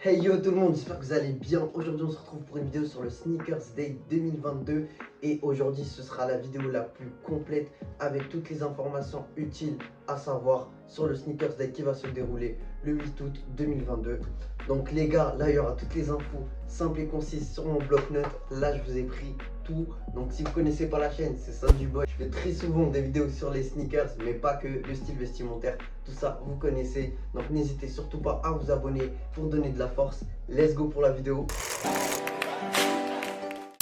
Hey yo tout le monde, j'espère que vous allez bien. Aujourd'hui on se retrouve pour une vidéo sur le Sneakers Day 2022 et aujourd'hui ce sera la vidéo la plus complète avec toutes les informations utiles à savoir sur le Sneakers Day qui va se dérouler le 8 août 2022. Donc les gars, là il y aura toutes les infos simples et concises sur mon bloc-notes. Là je vous ai pris tout. Donc si vous connaissez pas la chaîne, c'est ça du boy. Je fais très souvent des vidéos sur les sneakers mais pas que le style vestimentaire. Tout ça vous connaissez. Donc n'hésitez surtout pas à vous abonner pour donner de la force. Let's go pour la vidéo.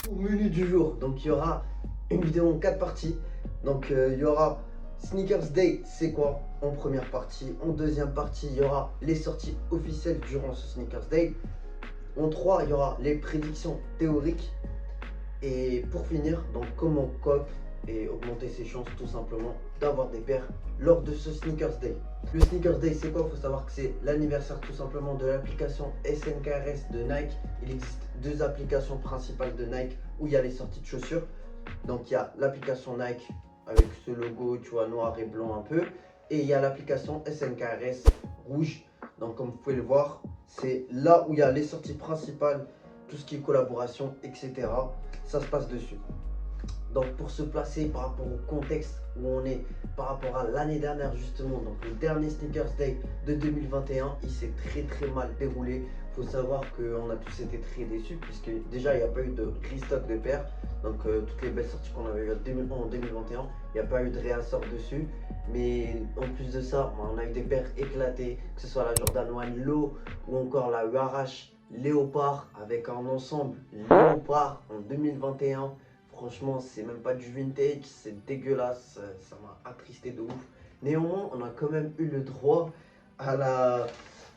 Au menu du jour, donc il y aura une vidéo en 4 parties. Donc il y aura Sneakers Day, c'est quoi en première partie. En deuxième partie, il y aura les sorties officielles durant ce Sneakers Day. En 3, il y aura les prédictions théoriques. Et pour finir, donc comment cop et augmenter ses chances tout simplement d'avoir des paires lors de ce Sneakers Day. Le Sneakers Day, c'est quoi? Il faut savoir que c'est l'anniversaire tout simplement de l'application SNKRS de Nike. Il existe deux applications principales de Nike où il y a les sorties de chaussures. Donc il y a l'application Nike avec ce logo, tu vois, noir et blanc un peu. Et il y a l'application SNKRS rouge. Donc comme vous pouvez le voir, c'est là où il y a les sorties principales, tout ce qui est collaboration, etc. Ça se passe dessus. Donc pour se placer par rapport au contexte où on est, par rapport à l'année dernière justement, donc le dernier Sneakers Day de 2021, il s'est très mal déroulé. Il faut savoir qu'on a tous été très déçus puisque déjà il n'y a pas eu de restock de paires. Donc toutes les belles sorties qu'on avait eues en 2021, il n'y a pas eu de réassort dessus. Mais en plus de ça, on a eu des paires éclatées, que ce soit la Jordan 1 Low ou encore la URH Léopard avec un ensemble Léopard en 2021. Franchement, c'est même pas du vintage, c'est dégueulasse, ça m'a attristé de ouf. Néanmoins, on a quand même eu le droit à la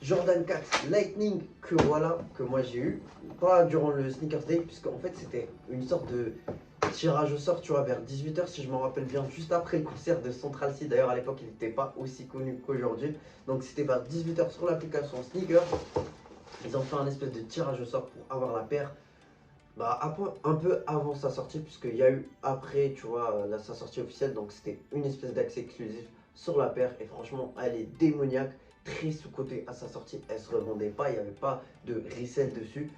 Jordan 4 Lightning que voilà, que moi j'ai eu. Pas durant le Sneakers Day, puisque en fait c'était une sorte de tirage au sort, tu vois, vers 18 h si je me rappelle bien, juste après le concert de Central C. D'ailleurs, à l'époque, il n'était pas aussi connu qu'aujourd'hui. Donc c'était vers 18 h sur l'application Sneakers. Ils ont fait un espèce de tirage au sort pour avoir la paire. Bah, un peu avant sa sortie, puisqu'il y a eu après, tu vois, sa sortie officielle. Donc c'était une espèce d'accès exclusif sur la paire. Et franchement, elle est démoniaque, très sous-cotée à sa sortie. Elle se revendait pas, il n'y avait pas de resell dessus.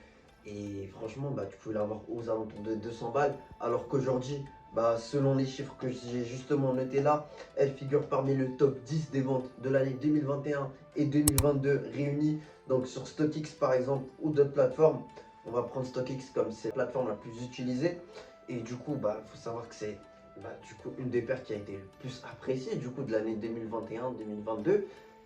Et franchement, bah, tu pouvais l'avoir aux alentours de 200 balles. Alors qu'aujourd'hui, bah, selon les chiffres que j'ai justement notés là, elle figure parmi le top 10 des ventes de l'année 2021 et 2022 réunies. Donc sur StockX par exemple ou d'autres plateformes. On va prendre StockX comme c'est la plateforme la plus utilisée. Et du coup, bah, faut savoir que c'est du coup, une des paires qui a été le plus appréciée du coup de l'année 2021-2022.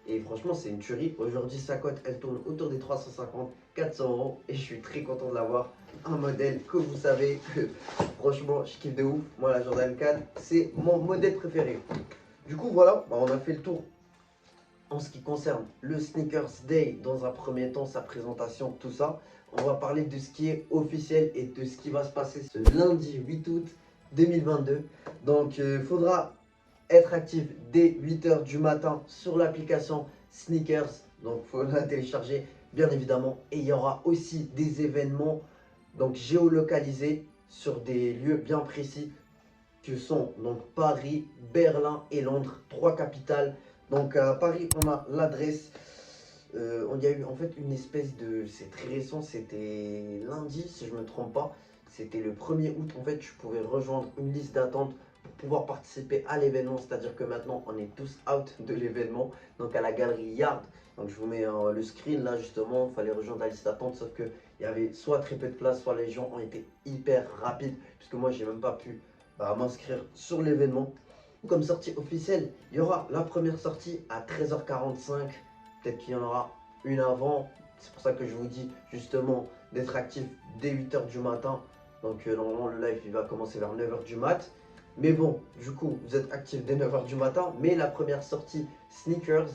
Et franchement, c'est une tuerie. Aujourd'hui, sa cote, elle tourne autour des 350-400 euros. Et je suis très content de l'avoir. Un modèle que vous savez que franchement, je kiffe de ouf. Moi, la Jordan 4, c'est mon modèle préféré. Du coup, voilà, bah, on a fait le tour en ce qui concerne le Sneakers Day, dans un premier temps, sa présentation, tout ça. On va parler de ce qui est officiel et de ce qui va se passer ce lundi 8 août 2022. Donc, il faudra être actif dès 8 h du matin sur l'application Sneakers. Donc, il faut la télécharger, bien évidemment. Et il y aura aussi des événements donc, géolocalisés sur des lieux bien précis que sont donc Paris, Berlin et Londres, trois capitales. Donc à Paris, on a l'adresse. On y a eu en fait une espèce de... C'est très récent, c'était lundi si je ne me trompe pas. C'était le 1er août, en fait, tu pouvais rejoindre une liste d'attente pour pouvoir participer à l'événement. C'est-à-dire que maintenant, on est tous out de l'événement. Donc à la galerie Yard. Donc je vous mets le screen là justement, il fallait rejoindre la liste d'attente. Sauf qu'il y avait soit très peu de place, soit les gens ont été hyper rapides. Puisque moi, j'ai même pas pu m'inscrire sur l'événement. Comme sortie officielle, il y aura la première sortie à 13 h 45. Peut-être qu'il y en aura une avant. C'est pour ça que je vous dis justement d'être actif dès 8 h du matin. Donc normalement le live il va commencer vers 9 h du mat. Mais bon, du coup, vous êtes actif dès 9 h du matin. Mais la première sortie Sneakers,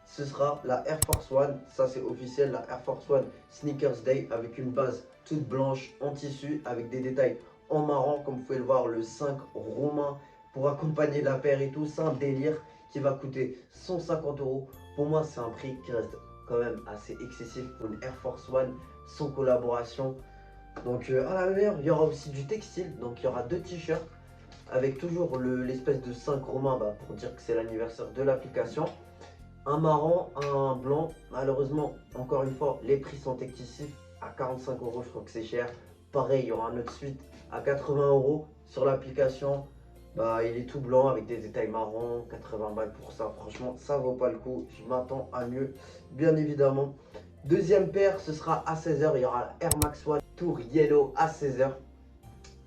ce sera la Air Force One. Ça c'est officiel, la Air Force One Sneakers Day avec une base toute blanche en tissu avec des détails en marron, comme vous pouvez le voir, le 5 romain pour accompagner la paire et tout. C'est un délire qui va coûter 150 euros. Pour moi, c'est un prix qui reste quand même assez excessif pour une Air Force One sans collaboration. Donc à la meilleure, il y aura aussi du textile. Donc il y aura deux t-shirts avec toujours l'espèce de 5 romain pour dire que c'est l'anniversaire de l'application. un marron, un blanc. Malheureusement, encore une fois, les prix sont excessifs. À 45 euros, je crois que c'est cher. Pareil, il y aura un autre suite à 80 euros sur l'application. Bah, il est tout blanc avec des détails marrons, 80 balles pour ça. Franchement, ça vaut pas le coup. Je m'attends à mieux, bien évidemment. Deuxième paire, ce sera à 16h. Il y aura la Air Max One Tour Yellow à 16h.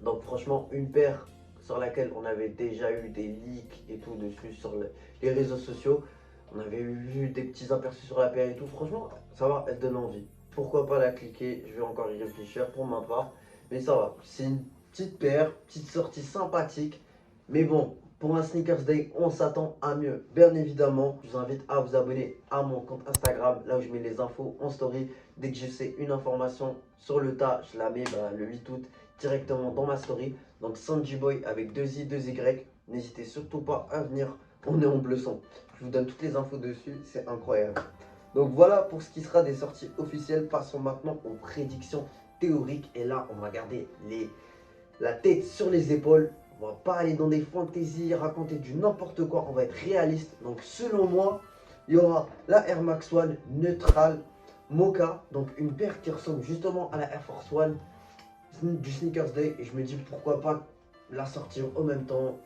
Donc, franchement, une paire sur laquelle on avait déjà eu des leaks et tout dessus sur les réseaux sociaux. On avait vu des petits aperçus sur la paire et tout. Franchement, ça va, elle donne envie. Pourquoi pas la cliquer? Je vais encore y réfléchir pour ma part. Mais ça va, c'est une petite paire, petite sortie sympathique. Mais bon, pour un Sneakers Day, on s'attend à mieux. Bien évidemment, je vous invite à vous abonner à mon compte Instagram, là où je mets les infos en story. Dès que je sais une information sur le tas, je la mets le 8 août directement dans ma story. Donc Sanji Boy avec 2 I, 2 Y. N'hésitez surtout pas à venir, on est en bleu son. Je vous donne toutes les infos dessus, c'est incroyable. Donc voilà pour ce qui sera des sorties officielles. Passons maintenant aux prédictions théoriques. Et là, on va garder la tête sur les épaules. On va pas aller dans des fantaisies, raconter du n'importe quoi. On va être réaliste. Donc selon moi, il y aura la Air Max One neutrale Mocha. Donc une paire qui ressemble justement à la Air Force One du Sneakers Day. Et je me dis pourquoi pas la sortir en même temps.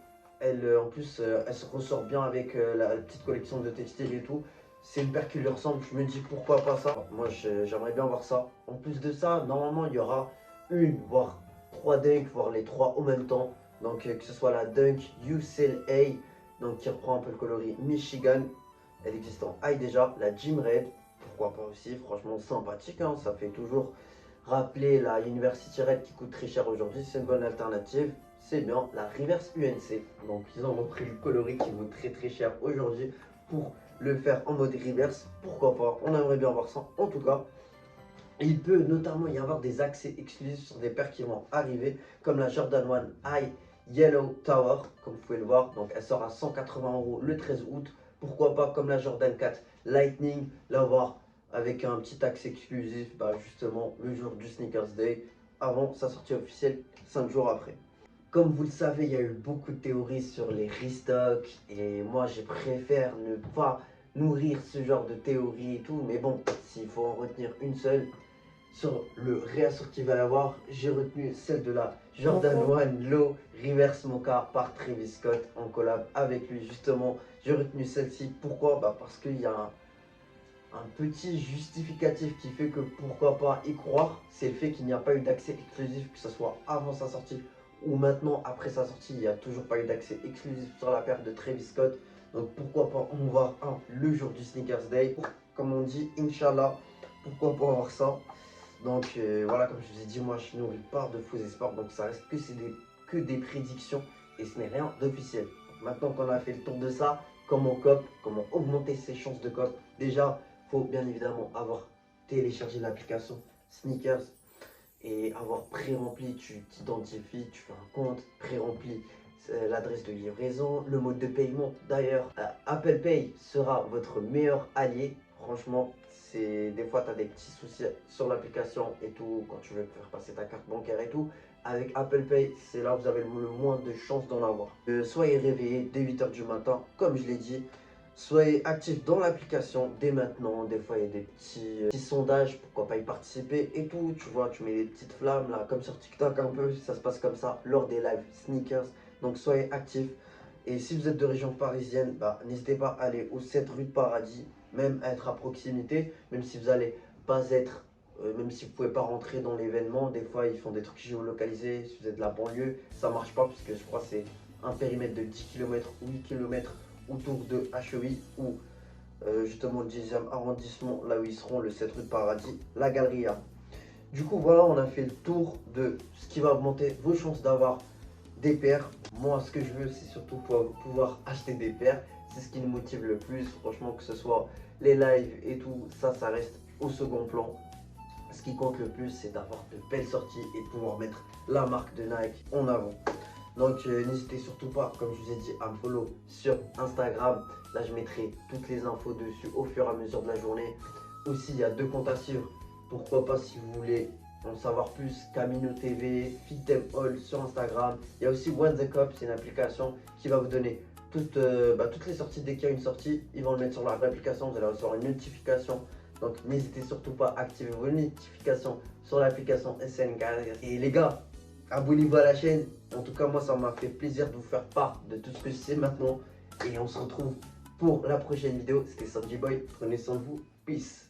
En plus, elle se ressort bien avec la petite collection de textiles et tout. C'est une paire qui lui ressemble, je me dis pourquoi pas ça. Moi j'aimerais bien voir ça. En plus de ça, normalement il y aura une, voire trois dunks, voire les trois en même temps. Donc que ce soit la dunk UCLA, donc qui reprend un peu le coloris Michigan. Elle existe en high déjà. La Gym Red, pourquoi pas aussi, franchement sympathique, hein, ça fait toujours rappeler la University Red qui coûte très cher aujourd'hui, c'est une bonne alternative. C'est bien, la Reverse UNC. Donc ils ont repris le coloris qui vaut très très cher aujourd'hui pour le faire en mode reverse, pourquoi pas, on aimerait bien voir ça en tout cas. Il peut notamment y avoir des accès exclusifs sur des paires qui vont arriver, comme la Jordan 1 High Yellow Tower, comme vous pouvez le voir. Donc elle sort à 180 euros le 13 août. Pourquoi pas comme la Jordan 4 Lightning, l'avoir avec un petit accès exclusif, justement le jour du Sneakers Day, avant sa sortie officielle 5 jours après. Comme vous le savez, il y a eu beaucoup de théories sur les restocks et moi je préfère ne pas nourrir ce genre de théories et tout. Mais bon, s'il faut en retenir une seule, sur le réassort qu'il va y avoir, j'ai retenu celle de la Jordan 1 Low Reverse Mocha par Travis Scott en collab avec lui justement. J'ai retenu celle-ci, pourquoi? Parce qu'il y a un petit justificatif qui fait que pourquoi pas y croire, c'est le fait qu'il n'y a pas eu d'accès exclusif, que ce soit avant sa sortie ou maintenant après sa sortie, il n'y a toujours pas eu d'accès exclusif sur la paire de Travis Scott. Donc pourquoi pas en voir un le jour du Sneakers Day. Comme on dit, Inch'Allah, pourquoi pas avoir ça. Donc voilà, comme je vous ai dit, moi je nourris pas de faux espoirs, donc ça reste que des prédictions et ce n'est rien d'officiel. Maintenant qu'on a fait le tour de ça, comment cop, comment augmenter ses chances de cop. Déjà, il faut bien évidemment avoir téléchargé l'application Sneakers et avoir pré-rempli, tu t'identifies, tu fais un compte, pré-rempli l'adresse de livraison, le mode de paiement. D'ailleurs, Apple Pay sera votre meilleur allié. Franchement, des fois tu as des petits soucis sur l'application et tout, quand tu veux faire passer ta carte bancaire et tout. Avec Apple Pay, c'est là où vous avez le moins de chances d'en avoir. Soyez réveillés dès 8h du matin, comme je l'ai dit. Soyez actifs dans l'application dès maintenant. Des fois, il y a des petits sondages, pourquoi pas y participer et tout. Tu vois, tu mets des petites flammes là, comme sur TikTok un peu. Ça se passe comme ça lors des lives sneakers. Donc, soyez actifs. Et si vous êtes de région parisienne, n'hésitez pas à aller au 7 rue de Paradis, même à être à proximité, même si vous allez pas être, même si vous pouvez pas rentrer dans l'événement. Des fois, ils font des trucs géolocalisés. Si vous êtes de la banlieue, ça marche pas parce que je crois que c'est un périmètre de 10 km ou 8 km autour de HEI ou justement le 10e arrondissement, là où ils seront, le 7 rue de Paradis, la Galeria. Du coup, voilà, on a fait le tour de ce qui va augmenter vos chances d'avoir des paires. Moi, ce que je veux, c'est surtout pouvoir acheter des paires. C'est ce qui nous motive le plus. Franchement, que ce soit les lives et tout, ça reste au second plan. Ce qui compte le plus, c'est d'avoir de belles sorties et de pouvoir mettre la marque de Nike en avant. Donc n'hésitez surtout pas, comme je vous ai dit, à me follow sur Instagram. Là, je mettrai toutes les infos dessus au fur et à mesure de la journée. Aussi, il y a 2 comptes à suivre. Pourquoi pas si vous voulez en savoir plus, Camino TV, Fit Them All sur Instagram. Il y a aussi One The Cop, c'est une application qui va vous donner toutes les sorties. Dès qu'il y a une sortie, ils vont le mettre sur leur application. Vous allez recevoir une notification. Donc n'hésitez surtout pas à activer vos notifications sur l'application SN Gallery. Et les gars, abonnez-vous à la chaîne. En tout cas, moi, ça m'a fait plaisir de vous faire part de tout ce que je sais maintenant. Et on se retrouve pour la prochaine vidéo. C'était Sanji Boy. Prenez soin de vous. Peace.